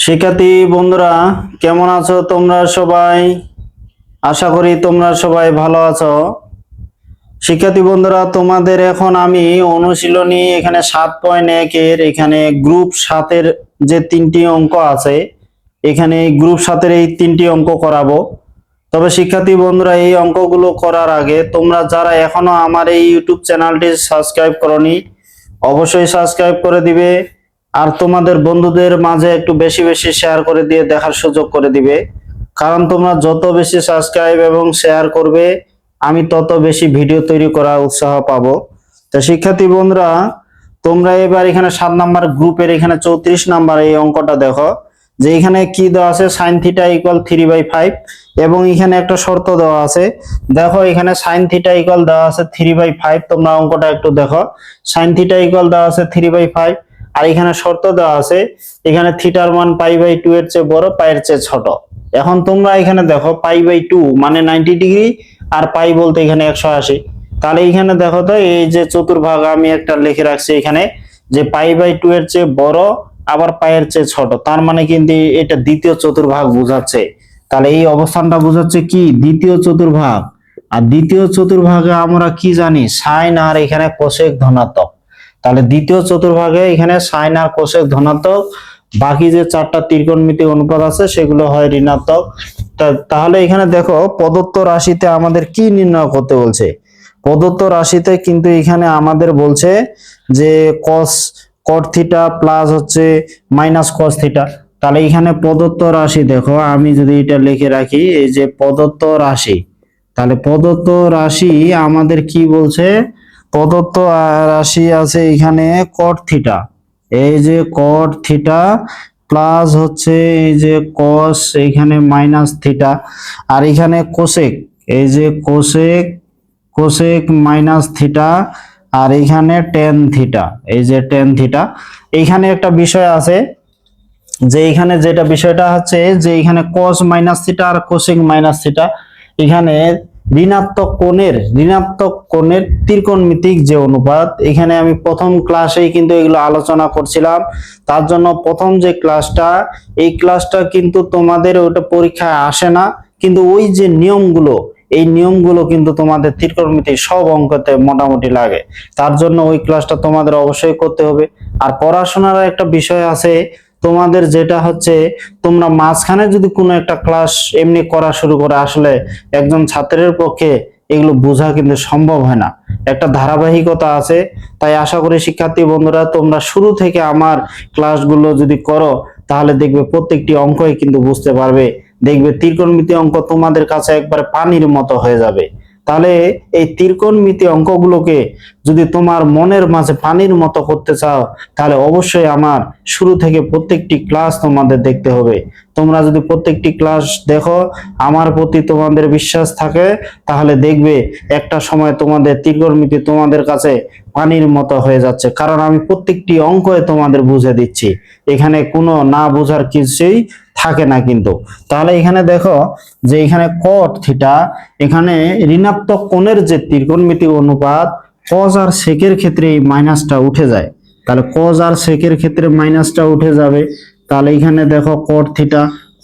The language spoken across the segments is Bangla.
শিক্ষার্থী বন্ধুরা, কেমন আছো তোমরা সবাই? আশা করি তোমরা সবাই ভালো আছো। শিক্ষার্থী বন্ধুরা, তোমাদের এখন আমি অনুশীলনী এখানে 7.1 এর এখানে গ্রুপ 7 এর যে তিনটি অঙ্ক আছে, এখানে গ্রুপ 7 এর এই তিনটি অঙ্ক করাবো। তবে শিক্ষার্থী বন্ধুরা, এই অঙ্কগুলো করার আগে তোমরা যারা এখনো আমার এই ইউটিউব চ্যানেলটি সাবস্ক্রাইব করোনি, অবশ্যই সাবস্ক্রাইব করে দিবে। আর তোমাদের বন্ধুদের মাঝে একটু বেশি বেশি শেয়ার করে দিয়ে দেখার সুযোগ করে দিবে। কারণ তোমরা যত বেশি সাবস্ক্রাইব এবং শেয়ার করবে, আমি তত বেশি ভিডিও তৈরি করার উৎসাহ পাবো। তো শিক্ষার্থী বন্ধুরা, তোমরা এবার এখানে 7 নাম্বার গ্রুপের এখানে 34 নাম্বার এই অঙ্কটা দেখো, যে এখানে কি দেওয়া আছে, sin θ = 3/5 এবং এখানে একটা শর্ত দেওয়া আছে। দেখো এখানে sin θ দেওয়া আছে 3/5। তোমরা অঙ্কটা একটু দেখো, sin θ দেওয়া আছে 3/5, আর এখানে শর্ত দেওয়া আছে এখানে থিটার মান π/2 এর চেয়ে বড়, পাইয়ের চেয়ে ছোট। এখন তোমরা এখানে দেখো π/2 মানে 90 ডিগ্রি, আর পাই বলতে এখানে 180। তাহলে এখানে দেখো তো, এই যে চতুর্ভাগ আমি একটা লিখে রাখছি এখানে, যে π/2 এর চেয়ে বড় আবার পাইয়ের চেয়ে ছোট, তার মানে কিন্তু এটা দ্বিতীয় চতুর্ভাগ বোঝাচ্ছে। তাহলে এই অবস্থানটা বোঝাচ্ছে কি, দ্বিতীয় চতুর্ভাগ। আর দ্বিতীয় চতুর্ভাগে আমরা কি জানি, সাইন আর এখানে কোসেক ধনাত্মক। তাহলে দ্বিতীয় চতুর্ভাগে এখানে সাইন আর কোসেক ধনাত্মক, বাকি যে 4টা ত্রিকোণমিতিক অনুপাত আছে সেগুলো হয় ঋণাত্মক। তাহলে এখানে দেখো প্রদত্ত রাশিতে আমাদের কি নির্ণয় করতে বলছে। প্রদত্ত রাশিতে কিন্তু এখানে আমাদের বলছে যে cot θ প্লাস হচ্ছে মাইনাস cos θ। তাহলে এখানে প্রদত্ত রাশি দেখো, আমি যদি এটা লিখে রাখি, এই যে প্রদত্ত রাশি, তাহলে প্রদত্ত রাশি আমাদের কি বলছে, প্রদত্ত রাশি আছে এখানে cot θ, এই যে cot θ প্লাস হচ্ছে এই যে cos এখানে মাইনাস θ, আর এখানে কোসেক, এই যে কোসেক মাইনাস θ, আর এখানে tan θ, এই যে tan θ। এইখানে একটা বিষয় আছে, যে এখানে যেটা বিষয়টা হচ্ছে যে এখানে cos মাইনাস θ আর কোসেক মাইনাস θ, এখানে ঋণাত্মক কোণের ত্রিকোণমিতিক যে অনুপাত, এখানে আমি প্রথম ক্লাসেই কিন্তু এগুলো আলোচনা করছিলাম। তার জন্য প্রথম যে ক্লাসটা, এই ক্লাসটা কিন্তু তোমাদের ওটা পরীক্ষায় আসে না, কিন্তু ওই যে নিয়মগুলো, এই নিয়মগুলো কিন্তু তোমাদের ত্রিকোণমিতিক সব অঙ্কতে মোটামুটি লাগে। তার জন্য ওই ক্লাসটা তোমাদের অবশ্যই করতে হবে। আর পড়াশোনার একটা বিষয় আছে তোমাদের, যেটা হচ্ছে তোমরা মাঝখানে যদি কোনো একটা ক্লাস এমনি করা শুরু করে, আসলে একজন ছাত্রের পক্ষে এগুলো বোঝা কিন্তু সম্ভব হয় না, একটা ধারাবাহিকতা আছে। তাই আশা করি শিক্ষার্থী বন্ধুরা, তোমরা শুরু থেকে আমার ক্লাসগুলো যদি করো, তাহলে দেখবে প্রত্যেকটি অঙ্কই কিন্তু বুঝতে পারবে। দেখবে ত্রিকোণমিতি অঙ্ক তোমাদের কাছে একবারে পানির মতো হয়ে যাবে। তাহলে এই ত্রিকোণমিতি অঙ্কগুলোকে যদি তোমার মনের মাঝে পানির মতো করতে চাও, তাহলে অবশ্যই আমার শুরু থেকে প্রত্যেকটি ক্লাস তোমাদের দেখতে হবে। তোমরা যদি প্রত্যেকটি ক্লাস দেখো, আমার প্রতি তোমাদের বিশ্বাস থাকে, তাহলে দেখবে একটা সময় তোমাদের ত্রিকোণমিতি তোমাদের কাছে পানির মতো হয়ে যাচ্ছে, কারণ আমি প্রত্যেকটি অঙ্কই তোমাদের বুঝে দিচ্ছি, এখানে কোনো না বোঝার কিছুই থাকে না কিন্তু। তাহলে এখানে দেখো যে এখানে cot θ, এখানে ঋণাত্মক কোণের যে ত্রিকোণমিতিক অনুপাত, cos আর sec এর ক্ষেত্রে এই মাইনাসটা উঠে যায়। তাহলে cos আর sec এর ক্ষেত্রে মাইনাসটা উঠে যাবে। তাহলে এখানে দেখো cot θ,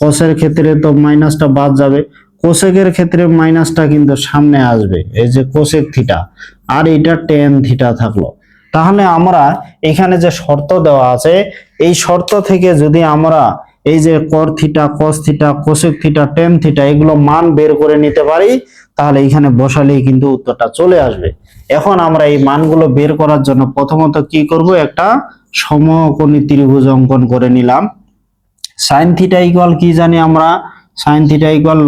cos এর ক্ষেত্রে তো মাইনাসটা বাদ যাবে, কোসেক এর ক্ষেত্রে মাইনাসটা কিন্তু সামনে আসবে, এই যে কোসেক θ, আর এটা tan θ থাকলো। তাহলে আমরা এখানে যে শর্ত দেওয়া আছে, এই শর্ত থেকে যদি আমরা এই যে cot θ, cos θ, কোসেক θ, tan θ এগুলো মান বের করে নিতে পারি, তাহলে এখানে বসালেই কিন্তু উত্তরটা চলে আসবে। এখন আমরা এই মানগুলো বের করার জন্য প্রথমত কি করব, একটা সমকোণী ত্রিভুজ অঙ্কন করে নিলাম। sin θ কি জানি আমরা, sin θ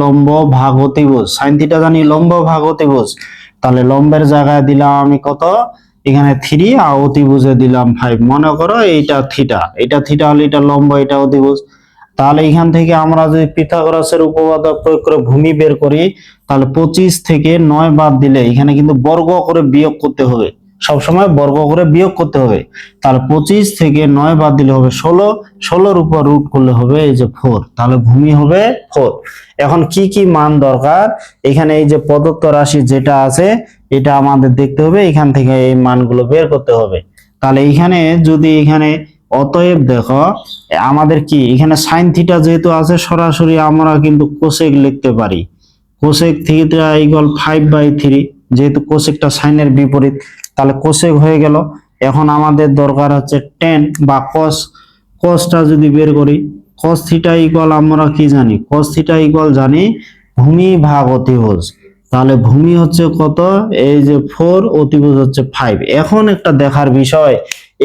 লম্ব ভাগ অতিভুজ, sin θ জানি লম্ব ভাগ অতিভুজ। তাহলে লম্বের জায়গায় দিলাম আমি কত, এখানে 3, আর অতিভুজে দিলাম 5। মনে করো এইটা θ, এটা θ হলে এটা লম্ব, এটা অতিভুজ। তাহলে এখান থেকে আমরা যদি পিথাগোরাসের উপপাদ্য প্রয়োগ করে ভূমি বের করি, তাহলে 25 থেকে 9 বাদ দিলে এখানে কিন্তু বর্গ করে বিয়োগ করতে হবে, সবসময় বর্গ করে বিয়োগ করতে হবে। তাহলে 25 থেকে 9 বাদ দিলে হবে 16, 16-র উপর রুট করলে হবে এই যে 4, তাহলে ভূমি হবে 4। এখন কি কি মান দরকার, এখানে এই যে প্রদত্ত রাশি যেটা আছে এটা আমাদের দেখতে হবে, এখান থেকে এই মানগুলো বের করতে হবে। তাহলে এখানে যদি এখানে অতএব দেখো আমাদের কি এখানে সাইন থিটা যেহেতু আছে, সরাসরি আমরা কিন্তু কোসেক লিখতে পারি। কোসেক থিটা ইকুয়াল 5/3, যেহেতু কোসেকটা সাইনের বিপরীত, তাহলে কোসেক হয়ে গেল। এখন আমাদের দরকার হচ্ছে টেন বা কস। কসটা যদি বের করি, কস থিটা ইকুয়াল আমরা কি জানি, কস থিটা ইকুয়াল জানি ভূমি ভাগ অতিভুজ। তাহলে ভূমি হচ্ছে কত, এই যে 4, অতিভুজ হচ্ছে 5। এখন একটা দেখার বিষয়,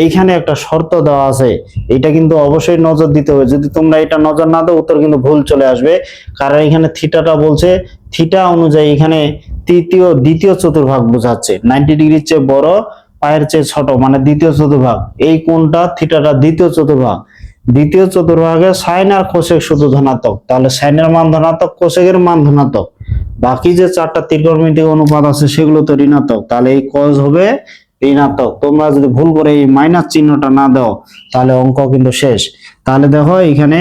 এইখানে একটা শর্ত দেওয়া আছে, এটা কিন্তু অবশ্যই নজর দিতে হবে। যদি তোমরা এটা নজর না দাও, উত্তর কিন্তু ভুল চলে আসবে। কারণ এখানে থিটাটা বলছে, থিটা অনুযায়ী এখানে দ্বিতীয় চতুর্ভাগ বোঝাচ্ছে। 90 ডিগ্রির চেয়ে বড়, পায়ের চেয়ে ছোট, মানে দ্বিতীয় চতুর্ভাগ। এই কোণটা থিটাটা দ্বিতীয় চতুর্ভাগ। দ্বিতীয় চতুর্ভাগে সাইন আর কোসেক শুধু ধনাত্মক, তাহলে সাইনের মান ধনাত্মক, কোসেকের মান ধনাত্মক। বাকি যে 4টা ত্রিকোণমিতিক অনুপাত আছে সেগুলো তো ঋণাত্মক, তাহলে এই কস হবে ঋণাত্মক। তোমরা যদি ভুল করে এই মাইনাস চিহ্নটা না দাও, তাহলে অঙ্ক কিন্তু শেষ। তাহলে দেখো এখানে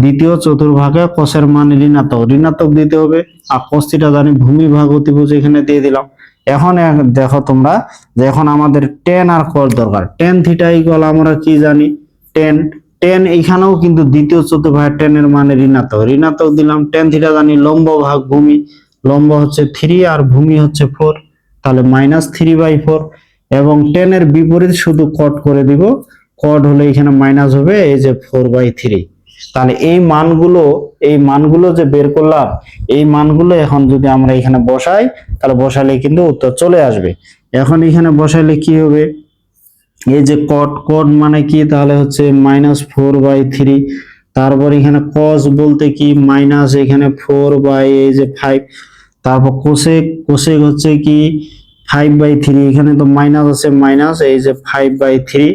দ্বিতীয় চতুর্ভাগে কোসের মান ঋণাত্মক দিতে হবে। আর কোস থিটা জানি ভূমি ভাগ অতিভুজ, এখানে দিয়ে দিলাম। এখন দেখো তোমরা যে এখন আমাদের টেন আর কস দরকার। টেন থিটা ইকুয়াল আমরা কি জানি, টেন। টেন এখানেও কিন্তু দ্বিতীয় চতুর্ভাগে টেনের মানে ঋণাত্মক দিলাম। টেন থিটা জানি লম্ব ভাগ ভূমি, লম্ব হচ্ছে 3 আর ভূমি হচ্ছে 4, তাহলে -3/4। এবং টেনের বিপরীত শুধু কট করে দিব, কট হলে এখানে মাইনাস হবে, এই যে 4/3। তাহলে এই মানগুলো যে বের করলাম, এই মানগুলো এখন যদি আমরা এখানে বসাই, তাহলে বসালে কিন্তু উত্তর চলে আসবে। এখন এখানে বসাইলে কি হবে, এই যে কট মানে কি, তাহলে হচ্ছে -4/3। তারপর এখানে কস বলতে কি, মাইনাস এখানে 4/5। তারপর কোসেক হচ্ছে কি 5/3, এখানে তো মাইনাস আছে, মাইনাস এই যে 5/3।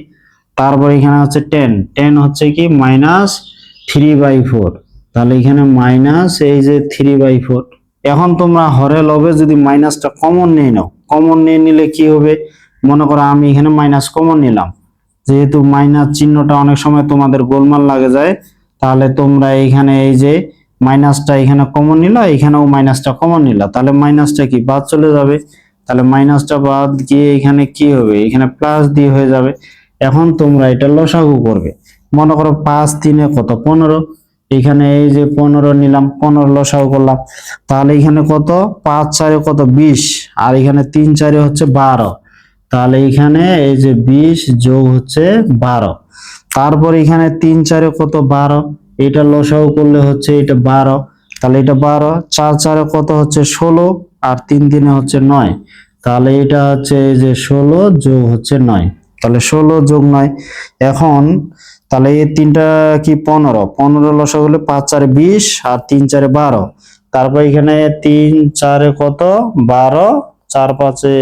তারপর এখানে হচ্ছে টেন হচ্ছে কি -3/4, তাহলে এখানে মাইনাস এই যে 3/4। এখন তোমরা হরে লবে যদি মাইনাসটা কমন নিয়ে নাও, কমন নিয়ে নিলে কি হবে, মনে করো আমি এখানে মাইনাস কমন নিলাম, যেহেতু মাইনাস চিহ্নটা অনেক সময় তোমাদের গোলমাল লাগে যায়, তাহলে তোমরা এইখানে এই যে মাইনাসটা এখানে কমন নিলা, এখানেও মাইনাসটা কমন নিলা, তাহলে মাইনাসটা কি বাদ চলে যাবে। তাহলে মাইনাসটা বাদ গিয়ে এখানে কি হবে, এখানে প্লাস দিয়ে হয়ে যাবে। এখন তোমরা এটা লসাগু করবে। মনে করো 5 3 কত 15, এখানে এই যে 15 নিলাম, 15 লসাগু করলাম। তাহলে এখানে কত, 5 4 কত 20, আর এখানে 3 4 হচ্ছে 12। তাহলে এখানে এই যে 20 যোগ হচ্ছে 12। তারপর এখানে 3 4 কত 12, এটা লসাগু করলে হচ্ছে এটা 12, তাহলে এটা 12। 4 4 কত হচ্ছে 16, আর 3 3 হচ্ছে 9, তাহলে এটা হচ্ছে এই যে 16 যোগ হচ্ছে 9, তাহলে 16 যোগ 9। এখন তাহলে এই তিনটা কি 15 লসাগু হলে 5 4 20 আর 3 4 12। তারপর এখানে 3 4 কত 12, 4 5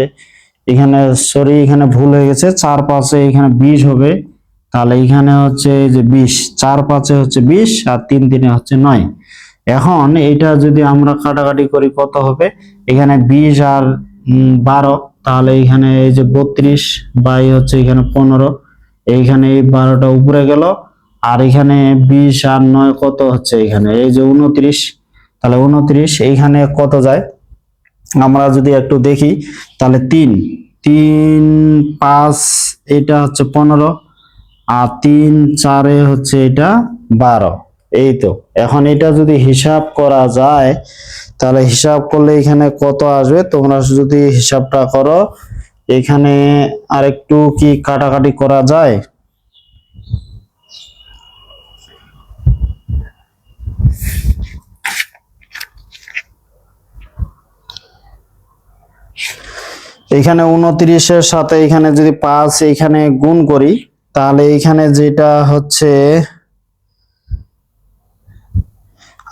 এখানে সরি এখানে ভুল হয়ে গেছে, 4 5 এখানে 20 হবে। তাহলে এখানে হচ্ছে এই যে 20, 4 5 হচ্ছে 20 আর 3 3 হচ্ছে 9। এখন এটা যদি আমরা কাটাকাটি করি কত হবে, এখানে 20 আর 12, তাহলে এখানে এই যে 32 বাই হচ্ছে এখানে 15, এইখানে এই 12টা উপরে গেল, আর এখানে 20 আর 9 কত হচ্ছে এখানে এই যে 29, তাহলে 29 এইখানে কত যায় আমরা যদি একটু দেখি, তাহলে 3 3 5 এটা হচ্ছে 15, আর 3 4 হচ্ছে এটা 12। এই তো এখন এটা যদি হিসাব করা যায়, তাহলে হিসাব করলে এখানে কত আসবে, তোমরা যদি হিসাবটা করো, এখানে আরেকটু কি কাটাকাটি করা যায়। এখানে 29-এর সাথে এখানে যদি 5 এখানে গুণ করি, তাহলে এখানে যেটা হচ্ছে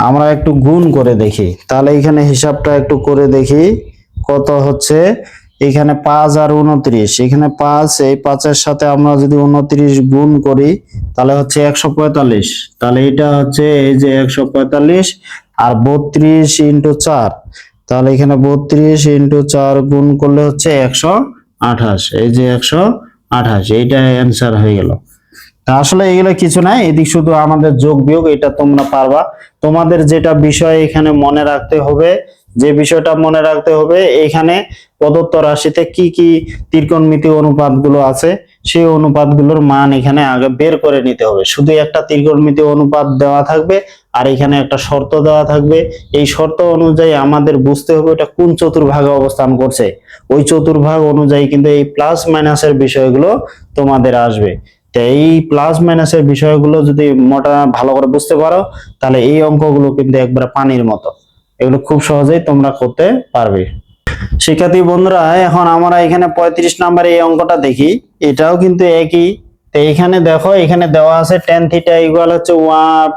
আমরা একটু গুণ করে দেখি, তাহলে এখানে হিসাবটা একটু করে দেখি কত হচ্ছে। এখানে 5 আর 29, এখানে 5, এই 5-এর সাথে আমরা যদি 29 গুণ করি, তাহলে হচ্ছে 145। তাহলে এটা হচ্ছে এই যে 145 আর 32 ইন্টু 4, তাহলে এখানে 32 ইন্টু 4 গুণ করলে হচ্ছে 128, এই যে 128, এইটা অ্যান্সার হয়ে গেল। তা আসলে এগুলো কিছু নাই, এদিক শুধু আমাদের যোগ বিয়োগ, এটা তোমরা পারবা। তোমাদের যেটা বিষয় এখানে মনে রাখতে হবে, যে বিষয়টা মনে রাখতে হবে, এখানে প্রদত্ত রাশিতে কি কি ত্রিকোণমিতিক অনুপাতগুলো আছে সেই অনুপাতগুলোর মান এখানে আগে বের করে নিতে হবে। শুধু একটা ত্রিকোণমিতি অনুপাত দেওয়া থাকবে আর এখানে একটা শর্ত দেওয়া থাকবে। এই শর্ত অনুযায়ী আমাদের বুঝতে হবে এটা কোন চতুর্ভাগে অবস্থান করছে। ওই চতুর্ভাগ অনুযায়ী কিন্তু এই প্লাস মাইনাসের বিষয়গুলো তোমাদের আসবে। তো এই প্লাস মাইনাসের বিষয়গুলো যদি মোটা ভালো করে বুঝতে পারো তাহলে এই অঙ্কগুলো কিন্তু একবার পানির মতো, এগুলো খুব সহজেই তোমরা করতে পারবে। শিক্ষার্থী বন্ধুরা, এখন আমরা এখানে 35 নাম্বার এই অঙ্কটা দেখি। এটাও কিন্তু একই। তো এখানে দেখো, এখানে দেওয়া আছে tan থিটা ইকুয়াল হচ্ছে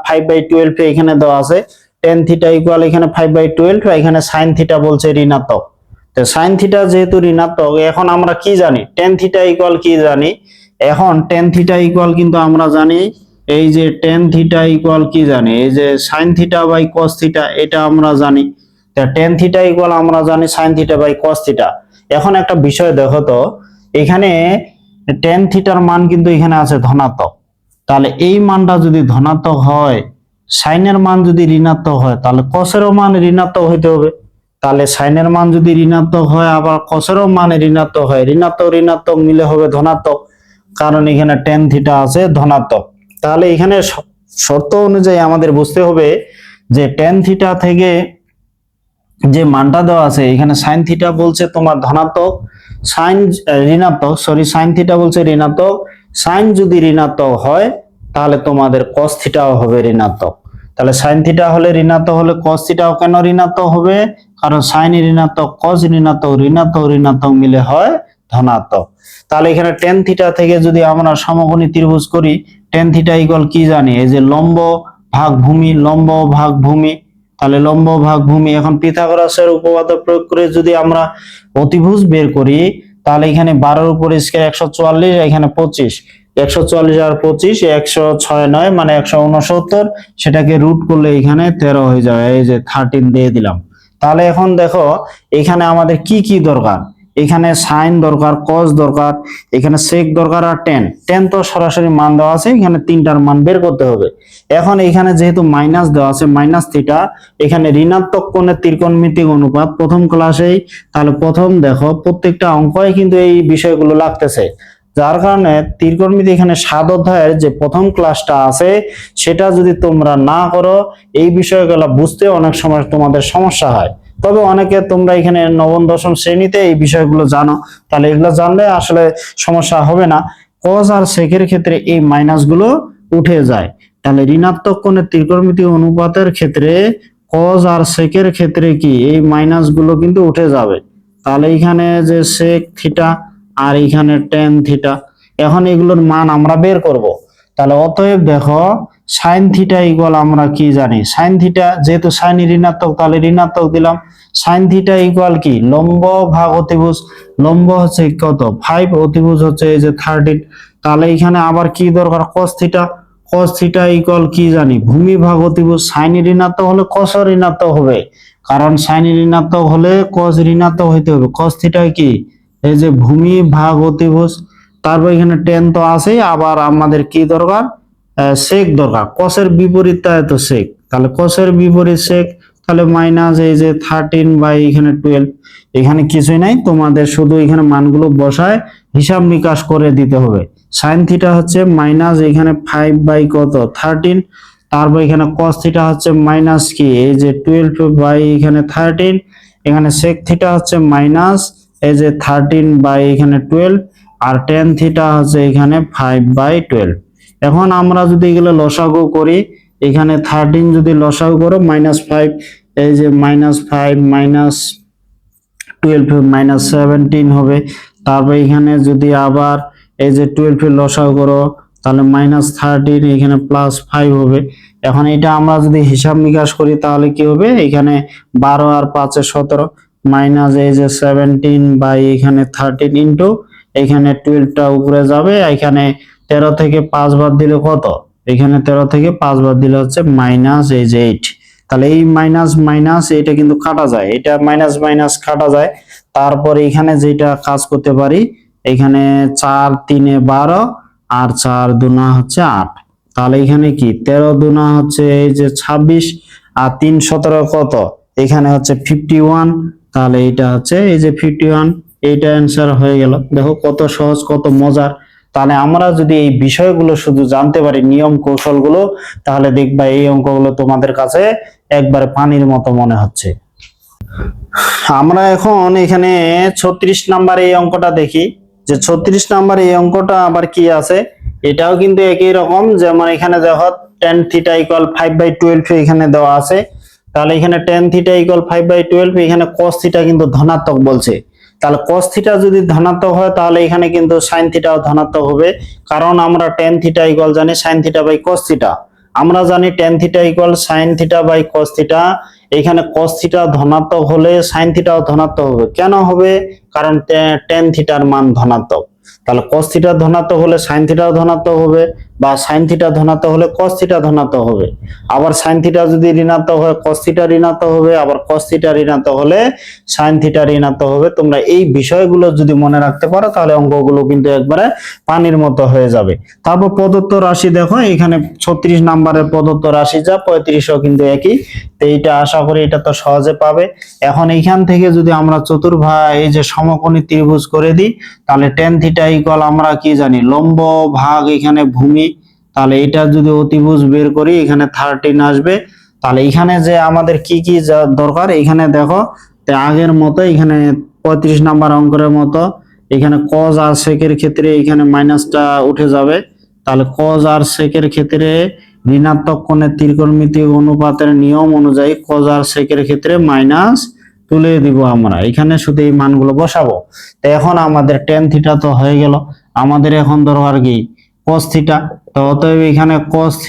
5/12, এখানে দেওয়া আছে tan থিটা ইকুয়াল এখানে 5/12, এখানে sin থিটা বলছে ঋণাত্মক। তো sin থিটা যেহেতু ঋণাত্মক, এখন আমরা কি জানি tan থিটা ইকুয়াল কি জানি। এখন tan থিটা ইকুয়াল কিন্তু আমরা জানি এই যে tan থিটা ইকুয়াল কি জানি, এই যে sin theta by cos theta, এটা আমরা জানি। tan থিটা ইকুয়াল আমরা জানি sin theta by cos theta. এখন একটা বিষয় দেখো তো, এখানে tan থিটার মান কিন্তু এখানে আছে ধনাত্মক। তাহলে এই মানটা যদি ধনাত্মক হয়, sin এর মান যদি ঋণাত্মক হয়, তাহলে cos এরও মান ঋণাত্মক হইতে হবে। তাহলে sin এর মান যদি ঋণাত্মক হয়, আবার cos এরও মান ঋণাত্মক হয়, ঋণাত্মক ঋণাত্মক মিলে হবে ধনাত্মক, কারণ এখানে tan থিটা আছে ধনাত্মক। তাহলে এখানে শর্ত অনুযায়ী আমাদের বুঝতে হবে যে tan থিটা থেকে যে মানটা দেওয়া আছে, এখানে sin থিটা বলছে তোমার ধনাত্মক, sin থিটা বলছে ঋণাত্মক। sin যদি ঋণাত্মক হয় তাহলে তোমাদের cos থিটাও হবে ঋণাত্মক। তাহলে sin থিটা হলে ঋণাত্মক হলে cos থিটাও কেন ঋণাত্মক হবে, কারণ sin ঋণাত্মক cos ঋণাত্মক, ঋণাত্মক ঋণাত্মক মিলে হয় ধনাত্মক। তাহলে এখানে tan থিটা থেকে যদি আমরা সমকোণী ত্রিভুজ করি, tan থিটা ইকুয়াল কি জানি, এই যে লম্ব ভাগ ভূমি, লম্ব ভাগ ভূমি। তাহলে লম্ব ভাগ ভূমি, এখন পিথাগোরাসের উপপাদ্য প্রয়োগ করে যদি আমরা অতিভুজ বের করি, তাহলে এখানে 12 উপর স্কয়ার 144, এখানে 25, 144 আর 25 106 নয় মানে 169, সেটাকে রুট করলে এখানে 13 হয়ে যাবে। এই যে 13 দিয়ে দিলাম। তাহলে এখন দেখো এখানে আমাদের কি কি দরকার, এখানে সাইন দরকার, কস দরকার, এখানে সেক দরকার, আর টেন তো সরাসরি মান দেওয়া আছে, এখানে তিনটার মান বের করতে হবে। এখন এখানে যেহেতু মাইনাস দেওয়া আছে মাইনাস থিটা, এখানে ঋণাত্মক কোণের ত্রিকোণমিতিক অনুপাত প্রথম ক্লাসেই, তাহলে প্রথম দেখো প্রত্যেকটা অঙ্কই কিন্তু এই বিষয়গুলো লাগতেছে, যার কারণে ত্রিকোণমিতি এখানে 7 অধ্যায়ের যে প্রথম ক্লাসটা আছে সেটা যদি তোমরা না করো, এই বিষয়গুলো বুঝতে অনেক সময় তোমাদের সমস্যা হয়। তবে অনেকে তোমরা এখানে নবম দশম শ্রেণীতে এই বিষয়গুলো জানো, তাহলে এগুলো জানলে আসলে সমস্যা হবে না। কজ আর সেকের ক্ষেত্রে এই মাইনাস গুলো উঠে যায়। তাহলে ঋণাত্মক কোণের ত্রিকোণমিতিক অনুপাতের ক্ষেত্রে কজ আর সেকের ক্ষেত্রে কি এই মাইনাস গুলো কিন্তু উঠে যাবে। তাহলে এখানে যে সেক থিটা আর এখানে টেন থিটা, এখন এগুলোর মান আমরা বের করব। তাহলে অতএব দেখো সাইন থিটা ইকুয়াল আমরা কি জানি, সাইন থিটা যেহেতু সাইন ঋণাত্মক তাহলে ঋণাত্মক দিলাম। সাইন থিটা ইকুয়াল কি, লম্ব ভাগ অতিভুজ, লম্ব হচ্ছে কত 5, অতিভুজ হচ্ছে এই যে 13। তাহলে এখানে আবার কি দরকার, cos theta, cos theta equal কি জানি, ভূমি ভাগ অতিভুজ। সাইন ঋণাত্মক হলে cos ঋণাত্মক হবে, কারণ সাইন ঋণাত্মক হলে cos ঋণাত্মক হইতে হবে। cos থিটা কি, এই যে ভূমি ভাগ অতিভুজ। তারপর এখানে টেন তো আছেই, আবার আমাদের কি দরকার, সেক দরকার। কসের বিপরীত তো সেক, তাহলে কসের বিপরীত সেক, তাহলে মাইনাস এই যে 13 বাই এখানে 12। এখানে কিছুই নাই, তোমাদের শুধু এখানে মানগুলো বসায় হিসাব নিকাশ করে দিতে হবে। সাইন থিটা হচ্ছে মাইনাস এখানে 5 বাই কত 13, তারপর এখানে কস থিটা হচ্ছে মাইনাস কি এই যে 12 বাই এখানে 13, এখানে সেক থিটা হচ্ছে মাইনাস এই যে 13 বাই এখানে 12, আর টেন থিটা হচ্ছে এখানে 5/12। এখন আমরা যদি এগুলো লসাগু করি, এখানে 13 যদি লসাগু করো -5, এই যে -5 -12 -17 হবে। তারপর এখানে যদি আবার এই যে 12 লসাগু করো তাহলে -13, এখানে +5 হবে। এখন এটা আমরা যদি হিসাব নিকাশ করি তাহলে কি হবে, এখানে 12 আর 5 এ 17, মাইনাস এই যে 17 বাই এখানে 13 ইন্টু এখানে 12টা উপরে যাবে, এখানে 13 থেকে 5 বাদ দিলে কত, এখানে 13 থেকে 5 বাদ দিলে হচ্ছে মাইনাস এই যে 8। তাহলে এই মাইনাস মাইনাস এটা কিন্তু কাটা যায়, এটা মাইনাস মাইনাস কাটা যায়। তারপরে এখানে যেটা কাজ করতে পারি, এখানে 4 3 12 আর 4 2 হচ্ছে 8। তাহলে এখানে কি 13 2 হচ্ছে এই যে 26, আর 3 17 কত, এখানে হচ্ছে 51। তাহলে এটা হচ্ছে এই যে 51, এইটা অ্যান্সার হয়ে গেল। দেখো কত সহজ কত মজার। তাহলে আমরা যদি এই বিষয়গুলো শুধু জানতে পারি, নিয়ম কৌশলগুলো, তাহলে দেখবা এই অঙ্কগুলো তোমাদের কাছে একবারে পানির মতো মনে হচ্ছে। আমরা এখন এখানে 36 নাম্বার এই অঙ্কটা দেখি, যে 36 নাম্বার এই অঙ্কটা আবার কি আছে। এটাও কিন্তু একই রকম, যেমন এখানে দেখো tan θ = 5/12 এখানে দেওয়া আছে। তাহলে এখানে tan θ = 5/12, এখানে cos θ কিন্তু ধনাত্মক বলছে। তাহলে cos θ যদি ধনাত্মক হয় তাহলে এখানে কিন্তু sin θ ও ধনাত্মক হবে, কারণ আমরা tan θ জানি sin θ/cos θ। আমরা জানি tan θ sin θ/cos θ। এখানে cos θ ধনাত্মক হলে sin θ ও ধনাত্মক হবে। কেন হবে? কারণ tan θ এর মান ধনাত্মক। তাহলে cos θ ধনাত্মক হলে sin θ ও ধনাত্মক হবে, বা sin θ ধনাত্মক হলে cos θ ধনাত্মক হবে। আবার sin θ যদি ঋণাত্মক হয় cos θ ঋণাত্মক হবে, আবার cos θ ঋণাত্মক হলে sin θ ঋণাত্মক হবে। তোমরা এই বিষয়গুলো যদি মনে রাখতে পারো তাহলে অঙ্কগুলো কিন্তু একবারে পানির মতো হয়ে যাবে। তারপর প্রদত্ত রাশি দেখো, এখানে 36 নম্বরের প্রদত্ত রাশি যা 35ও কিন্তু একই। তো এইটা আশা করি এটা তো সহজে পাবে। এখন এইখান থেকে যদি আমরা চতুর্ভাগ এই যে সমকোণী ত্রিভুজ করে দিই, তাহলে tan θ = আমরা কি জানি, লম্ব ভাগ এখানে ভূমি। তাহলে এটা যদি অতিভুজ বের করি এখানে 13 আসবে। তাহলে এখানে যে আমাদের কি কি দরকার, এখানে দেখো আগের মতো এখানে 35 নাম্বার অঙ্কের মতো এখানে cos আর sec এর ক্ষেত্রে এখানে মাইনাসটা উঠে যাবে। তাহলে cos আর sec এর ক্ষেত্রে ঋণাত্মক কোণের ত্রিকোণমিতি অনুপাতের নিয়ম অনুযায়ী cos আর sec এর ক্ষেত্রে মাইনাস তুলে দিব আমরা। এখানে শুধু এই মানগুলো বসাবো। তো এখন আমাদের tan θ তো হয়ে গেল, আমাদের এখন দরকার কি cos θ। তো অতএব এখানে cos θ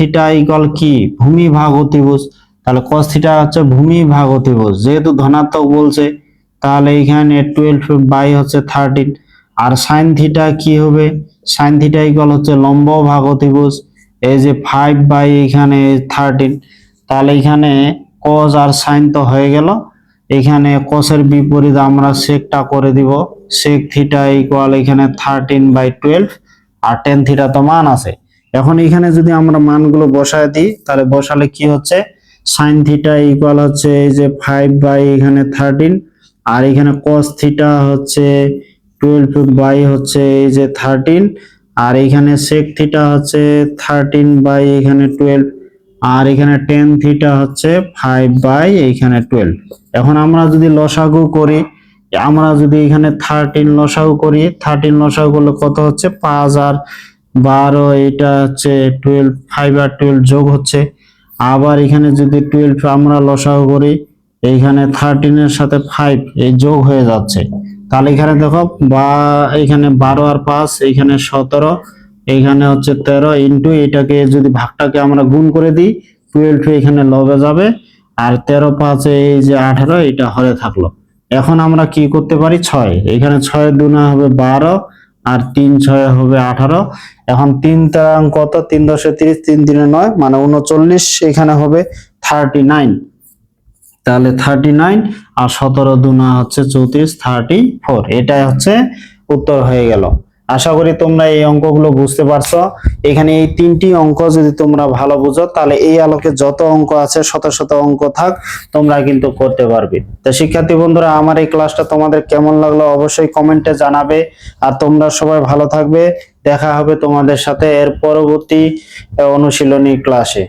= কি, ভূমি ভাগ অতিভুজ। তাহলে cos θ হচ্ছে ভূমি ভাগ অতিভুজ, যেহেতু ধনাত্মক বলছে তাহলে এখানে 12/13। আর sin θ কি হবে, sin θ = হচ্ছে লম্ব ভাগ অতিভুজ, এই যে 5/13। তাহলে এখানে cos আর sin তো হয়ে গেল। এখানে cos এর বিপরীত আমরা sec-টা করে দিব, sec θ = এখানে 13/12, আর tan θ তো মান আছে। এখন এখানে যদি আমরা মানগুলো বসায় দিই তাহলে বসালে কি হচ্ছে, sin θ = হচ্ছে এই যে 5/13, আর এখানে cos θ হচ্ছে 12 হচ্ছে এই যে 13, আর এখানে sec θ হচ্ছে 13/12, আর এখানে tan θ হচ্ছে 5/12। এখন আমরা যদি লসাগু করি, আমরা যদি এখানে 13 লসাগু করি, 13 লসাগু করলে কত হচ্ছে 5 আর 12, এটা হচ্ছে 12, 5 আর 12 যোগ হচ্ছে। আবার এখানে যদি 12 আমরা লসাগু করি, এইখানে 13 এর সাথে 5 এই যোগ হয়ে যাচ্ছে। তাহলে এখানে দেখো বা এখানে 12 আর 5 এখানে 17, এখানে হচ্ছে 13 ইন্টু এটাকে যদি ভাগটাকে আমরা গুণ করে দিই 12 এখানে লবে যাবে, আর 13 5 এই যে 18 এটা হরে থাকলো। এখন আমরা কি করতে পারি, 6 এখানে 6 দুনা হবে 12, আর 3 6 হবে 18। এখন 3 তারাং কত, 3 10 30, 3 3 9 মানে 39, এখানে হবে 39। তাহলে 39 আর 17 দুনা হচ্ছে 34, 34। এটাই হচ্ছে উত্তর হয়ে গেল। আশা করি তোমরা এই অঙ্কগুলো বুঝতে পারছো। এখানে এই 3টি অঙ্ক যদি তোমরা ভালো বুঝো তাহলে এই আলোকে যত অঙ্ক আছে শত শত অঙ্ক থাক তোমরা কিন্তু করতে পারবে। তো শিক্ষার্থী বন্ধুরা, আমার এই ক্লাসটা তোমাদের কেমন লাগলো অবশ্যই কমেন্টে জানাবে। আর তোমরা সবাই ভালো থাকবে, দেখা হবে তোমাদের সাথে এর পরবর্তী অনুশীলনী ক্লাসে।